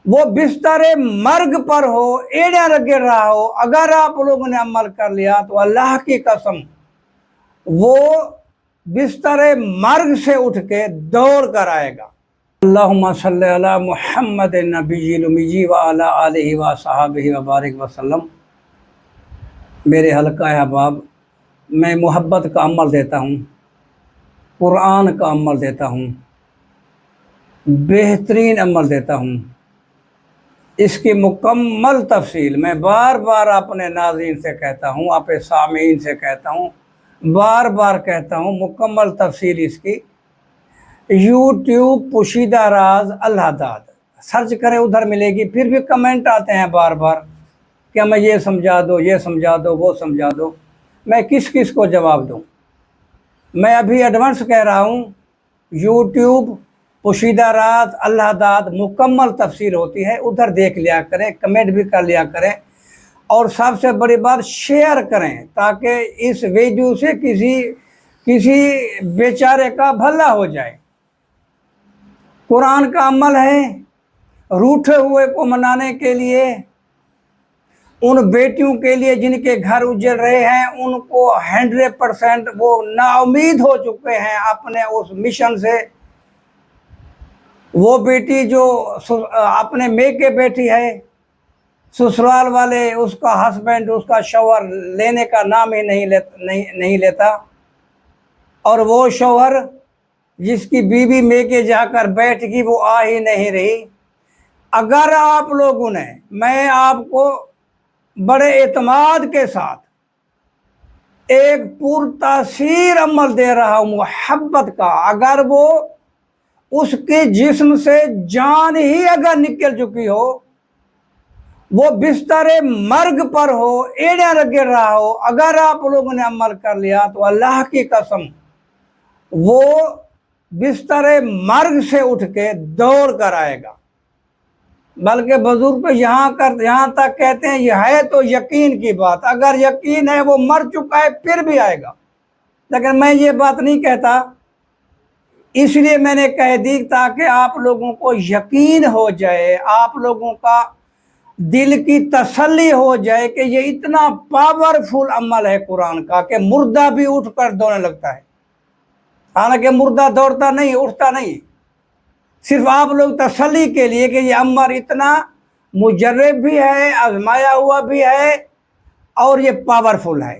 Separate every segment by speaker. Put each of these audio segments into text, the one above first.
Speaker 1: وہ بستر مرگ پر ہو، ایڑیاں لگے رہا ہو، اگر آپ لوگوں نے عمل کر لیا تو اللہ کی قسم وہ بستر مرگ سے اٹھ کے دوڑ کر آئے گا۔ اللہم صلی علی محمد نبی الامی وعلی آلہ وصحبہ وبارک وسلم۔ میرے حلقہ احباب، میں محبت کا عمل دیتا ہوں، قرآن کا عمل دیتا ہوں، بہترین عمل دیتا ہوں۔ اس کی مکمل تفصیل میں بار بار اپنے ناظرین سے کہتا ہوں، اپنے سامعین سے کہتا ہوں، بار بار کہتا ہوں، مکمل تفصیل اس کی یوٹیوب پوشیدہ راز اللہ داد سرچ کریں، ادھر ملے گی۔ پھر بھی کمنٹ آتے ہیں بار بار کہ ہمیں یہ سمجھا دو، یہ سمجھا دو، وہ سمجھا دو۔ میں کس کس کو جواب دوں؟ میں ابھی ایڈوانس کہہ رہا ہوں، یوٹیوب پوشیدہ راز اللہ داد مکمل تفصیل ہوتی ہے، ادھر دیکھ لیا کریں، کمنٹ بھی کر لیا کریں، اور سب سے بڑی بات شیئر کریں تاکہ اس ویڈیو سے کسی بیچارے کا بھلا ہو جائے۔ قرآن کا عمل ہے روٹھے ہوئے کو منانے کے لیے، ان بیٹیوں کے لیے جن کے گھر اجڑ رہے ہیں، ان کو 100% وہ نا امید ہو چکے ہیں اپنے اس مشن سے۔ وہ بیٹی جو اپنے میکے بیٹھی ہے، سسرال والے اس کا ہسبینڈ، اس کا شوہر لینے کا نام ہی نہیں لیتا، اور وہ شوہر جس کی بیوی میکے جا کر بیٹھ گئی وہ آ ہی نہیں رہی۔ اگر آپ لوگوں نے، میں آپ کو بڑے اعتماد کے ساتھ ایک پرتاثیر عمل دے رہا ہوں محبت کا، اگر وہ اس کے جسم سے جان ہی اگر نکل چکی ہو، وہ بستر مرگ پر ہو، ایڑیاں لگے رہا ہو، اگر آپ لوگوں نے عمل کر لیا تو اللہ کی قسم وہ بستر مرگ سے اٹھ کے دوڑ کر آئے گا۔ بلکہ بزرگ تو یہاں تک کہتے ہیں یہ ہے تو یقین کی بات، اگر یقین ہے وہ مر چکا ہے پھر بھی آئے گا، لیکن میں یہ بات نہیں کہتا، اس لیے میں نے کہہ دی تاکہ آپ لوگوں کو یقین ہو جائے، آپ لوگوں کا دل کی تسلی ہو جائے کہ یہ اتنا پاورفل عمل ہے قرآن کا کہ مردہ بھی اٹھ کر دوڑنے لگتا ہے۔ حالانکہ مردہ دوڑتا نہیں، اٹھتا نہیں، صرف آپ لوگ تسلی کے لیے کہ یہ عمل اتنا مجرب بھی ہے، آزمایا ہوا بھی ہے، اور یہ پاورفل ہے۔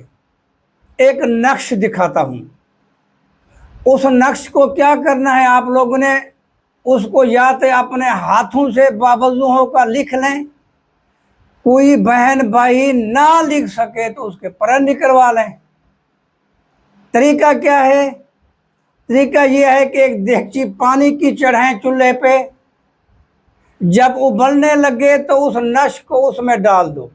Speaker 1: ایک نقش دکھاتا ہوں، اس نقش کو کیا کرنا ہے، آپ لوگوں نے اس کو یا تو اپنے ہاتھوں سے باوضو ہو کر لکھ لیں، کوئی بہن بھائی نہ لکھ سکے تو اس کے پرن نکلوا لیں۔ طریقہ کیا ہے؟ طریقہ یہ ہے کہ ایک دیگچی پانی کی چڑھائیں چولہے پہ، جب ابلنے لگے تو اس نقش کو اس میں ڈال دو۔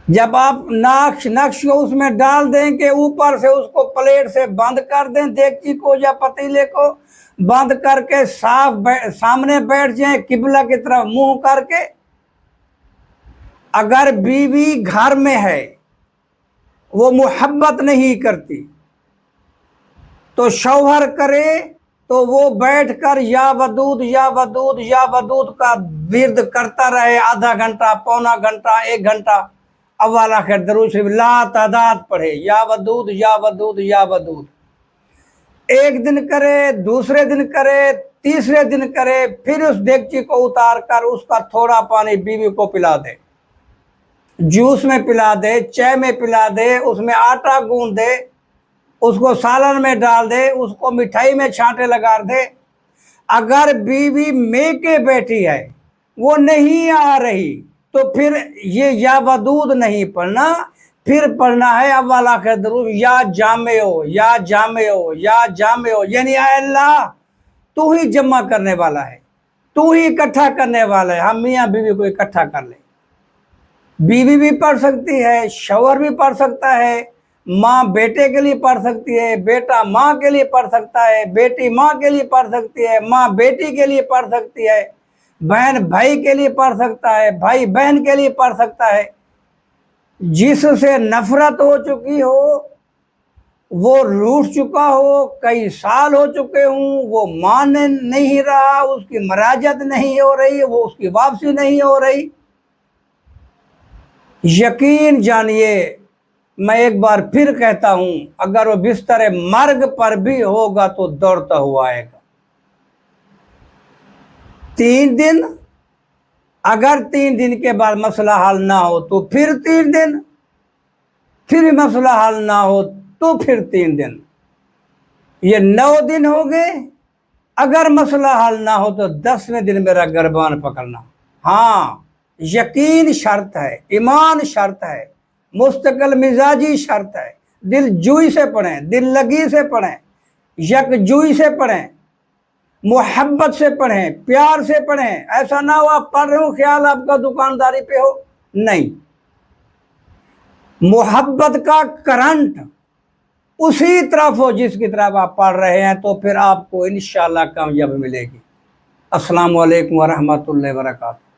Speaker 1: جب آپ نقش کو اس میں ڈال دیں کہ اوپر سے اس کو پلیٹ سے بند کر دیں، دیگچی کو یا پتیلے کو بند کر کے سامنے بیٹھ جائیں قبلہ کی طرف منہ کر کے۔ اگر بیوی گھر میں ہے، وہ محبت نہیں کرتی، تو شوہر کرے تو وہ بیٹھ کر یا ودود یا ودود یا ودود کا ورد کرتا رہے، آدھا گھنٹہ، پونا گھنٹہ، 1 گھنٹہ، اول آخر درود شریف لا تعداد پڑھے، یا ودود یا ودود یا ودود۔ 1 دن کرے، دوسرے دن کرے، تیسرے دن کرے، پھر اس دیگچی کو اتار کر اس کا تھوڑا پانی بیوی کو پلا دے، جوس میں پلا دے، چائے میں پلا دے، اس میں آٹا گوندھ دے، اس کو سالن میں ڈال دے، اس کو مٹھائی میں چھانٹے لگا دے۔ اگر بیوی میکے بیٹھی ہے، وہ نہیں آ رہی، تو پھر یہ یا ودود نہیں پڑھنا، پھر پڑھنا ہے اول آخر درود یا جامع ہو یا جامع ہو یا جامع ہو، یعنی اے اللہ تو ہی جمع کرنے والا ہے، تو ہی اکٹھا کرنے والا ہے، ہم میاں بیوی کو اکٹھا کر لیں۔ بیوی بھی پڑھ سکتی ہے، شوہر بھی پڑھ سکتا ہے، ماں بیٹے کے لیے پڑھ سکتی ہے، بیٹا ماں کے لیے پڑھ سکتا ہے، بیٹی ماں کے لیے پڑھ سکتی ہے، ماں بیٹی کے لیے پڑھ سکتی ہے، بہن بھائی کے لیے پڑھ سکتا ہے، بھائی بہن کے لیے پڑھ سکتا ہے۔ جس سے نفرت ہو چکی ہو، وہ روٹھ چکا ہو، کئی سال ہو چکے ہوں، وہ مان نہیں رہا، اس کی مراجعت نہیں ہو رہی، وہ اس کی واپسی نہیں ہو رہی، یقین جانیے، میں ایک بار پھر کہتا ہوں، اگر وہ بستر مرگ پر بھی ہوگا تو دوڑتا ہوا آئے گا۔ 3 دن، اگر 3 دن کے بعد مسئلہ حل نہ ہو تو پھر 3 دن، پھر مسئلہ حل نہ ہو تو پھر 3 دن، یہ 9 دن ہو گئے۔ اگر مسئلہ حل نہ ہو تو 10ویں دن میرا گربان پکڑنا۔ ہاں، یقین شرط ہے، ایمان شرط ہے، مستقل مزاجی شرط ہے۔ دل جوئی سے پڑھیں، دل لگی سے پڑھیں، یک جوئی سے پڑھیں، محبت سے پڑھیں، پیار سے پڑھیں۔ ایسا نہ ہو آپ پڑھ رہے ہو خیال آپ کا دکانداری پہ ہو، نہیں، محبت کا کرنٹ اسی طرف ہو جس کی طرف آپ پڑھ رہے ہیں، تو پھر آپ کو انشاءاللہ کامیابی ملے گی۔ السلام علیکم ورحمۃ اللہ وبرکاتہ۔